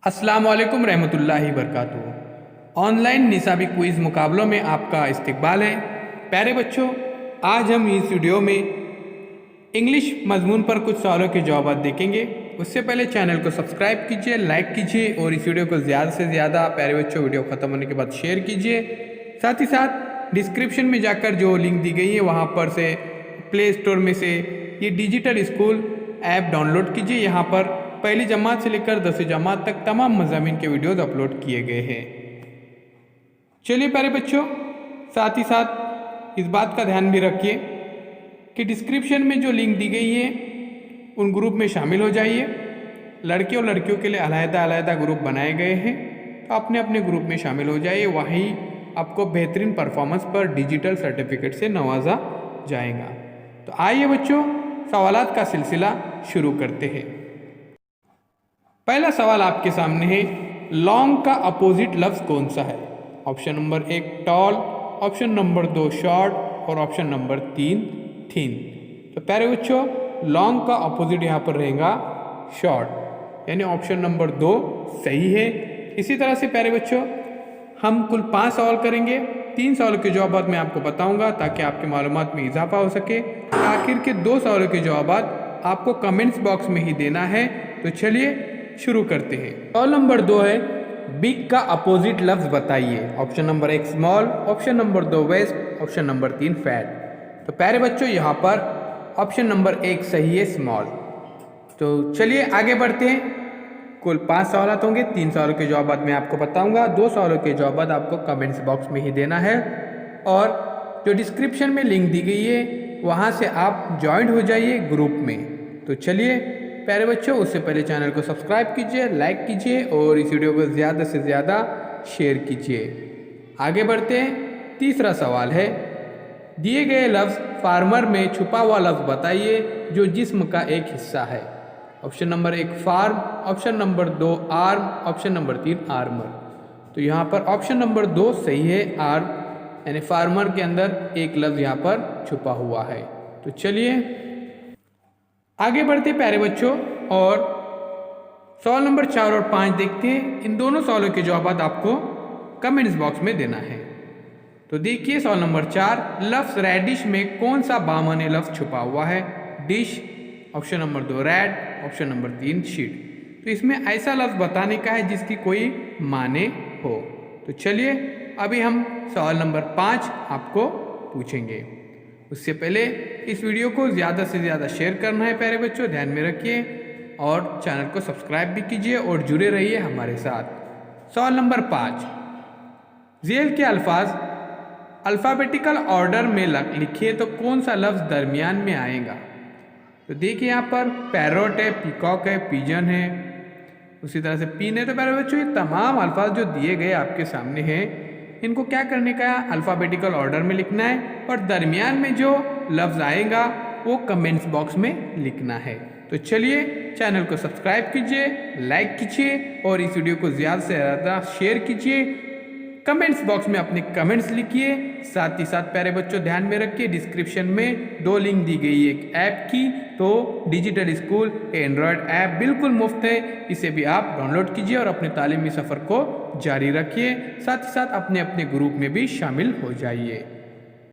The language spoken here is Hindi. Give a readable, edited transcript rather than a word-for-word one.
अस्सलाम वालेकुम रहमतुल्लाहि बरकातुहू। ऑनलाइन निसाबी क्विज़ मुकाबलों में आपका इस्तकबाल है। प्यारे बच्चों, आज हम इस वीडियो में इंग्लिश मजमून पर कुछ सवालों के जवाब देखेंगे। उससे पहले चैनल को सब्सक्राइब कीजिए, लाइक कीजिए और इस वीडियो को ज़्यादा से ज़्यादा प्यारे बच्चों वीडियो ख़त्म होने के बाद शेयर कीजिए। साथ ही साथ डिस्क्रिप्शन में जाकर जो लिंक दी गई है वहाँ पर से प्ले स्टोर में से ये डिजिटल स्कूल ऐप डाउनलोड कीजिए। यहाँ पर पहली जमात से लेकर 10वीं जमात तक तमाम मज़ामीन के वीडियोज़ अपलोड किए गए हैं। चलिए प्यारे बच्चों, साथ ही साथ इस बात का ध्यान भी रखिए कि डिस्क्रिप्शन में जो लिंक दी गई है उन ग्रुप में शामिल हो जाइए। लड़के और लड़कियों के लिए अलग-अलग ग्रुप बनाए गए हैं, तो अपने अपने ग्रुप में शामिल हो जाइए। वहीं आपको बेहतरीन परफॉर्मेंस पर डिजिटल सर्टिफिकेट से नवाजा जाएगा। तो आइए बच्चों, सवालात का सिलसिला शुरू करते हैं। पहला सवाल आपके सामने है, लॉन्ग का अपोजिट लफ्ज़ कौन सा है? Option number 1 tall, option number 2 short और ऑप्शन नंबर 3 थिन। तो प्यारे बच्चों, लॉन्ग का अपोजिट यहाँ पर रहेगा शॉर्ट, यानी ऑप्शन नंबर 2 सही है। इसी तरह से प्यारे बच्चों, हम कुल 5 सवाल करेंगे। 3 सवालों के जवाब मैं आपको बताऊंगा ताकि आपके मालूमात में इजाफा हो सके। आखिर के 2 सवालों के जवाब आपको कमेंट्स बॉक्स में ही देना है। तो चलिए शुरू करते हैं। सवाल नंबर 2 है, बिग का अपोजिट लफ्ज बताइए। Option number 1 small, option number 2 waist, option number 3 fat. तो प्यारे बच्चों, यहाँ पर ऑप्शन नंबर 1 सही है, स्मॉल। तो चलिए आगे बढ़ते हैं। कुल 5 सवाल होंगे। 3 सवालों के जवाब मैं आपको बताऊंगा। 2 सवालों के जवाब आपको कमेंट्स बॉक्स में ही देना है और जो डिस्क्रिप्शन में लिंक दी गई है वहाँ से आप ज्वाइन हो जाइए ग्रुप में। तो चलिए प्यारे बच्चों, उससे पहले चैनल को सब्सक्राइब कीजिए, लाइक कीजिए और इस वीडियो को ज़्यादा से ज़्यादा शेयर कीजिए। आगे बढ़ते हैं। तीसरा सवाल है, दिए गए लफ्ज़ फार्मर में छुपा हुआ लफ्ज़ बताइए जो जिस्म का एक हिस्सा है। Option number 1 farm, option number 2 arm, option number 3 armour. तो यहाँ पर ऑप्शन नंबर 2 सही है, आर्म, यानी फार्मर के अंदर एक लफ्ज़ यहाँ पर छुपा हुआ है। तो चलिए आगे बढ़ते प्यारे बच्चों और सवाल नंबर 4 और 5 देखते हैं। इन दोनों सवालों के जवाब आपको कमेंट्स बॉक्स में देना है। तो देखिए सवाल नंबर 4, लफ्ज़ रेडिश में कौन सा बामाने लफ्ज़ छुपा हुआ है? Dish, option number 2 red, option number 3 sheet. तो इसमें ऐसा लफ्ज़ बताने का है जिसकी कोई माने हो। तो चलिए अभी हम सवाल नंबर 5 आपको पूछेंगे। उससे पहले इस वीडियो को ज़्यादा से ज़्यादा शेयर करना है प्यारे बच्चों, ध्यान में रखिए और चैनल को सब्सक्राइब भी कीजिए और जुड़े रहिए हमारे साथ। सवाल नंबर 5, ज़ेल के अल्फाज अल्फ़ाबेटिकल ऑर्डर में लिखिए तो कौन सा लफ्ज़ दरमियान में आएगा? तो देखिए यहाँ पर पैरोट है, पीकॉक है, पिजन है, उसी तरह से पीन है। तो प्यारे बच्चों, ये तमाम अल्फाज जो दिए गए आपके सामने हैं, इनको क्या करने का है? अल्फ़ाबेटिकल ऑर्डर में लिखना है और दरमियान में जो लफ्ज़ आएगा वो कमेंट्स बॉक्स में लिखना है। तो चलिए चैनल को सब्सक्राइब कीजिए, लाइक कीजिए और इस वीडियो को ज़्यादा से ज़्यादा शेयर कीजिए। कमेंट्स बॉक्स में अपने कमेंट्स लिखिए। साथ ही साथ प्यारे बच्चों ध्यान में रखिए, डिस्क्रिप्शन में 2 लिंक दी गई है एक ऐप की। तो डिजिटल स्कूल एंड्रॉयड ऐप बिल्कुल मुफ्त है, इसे भी आप डाउनलोड कीजिए और अपने तालीमी सफ़र को जारी रखिए। साथ ही साथ अपने अपने ग्रुप में भी शामिल हो जाइए।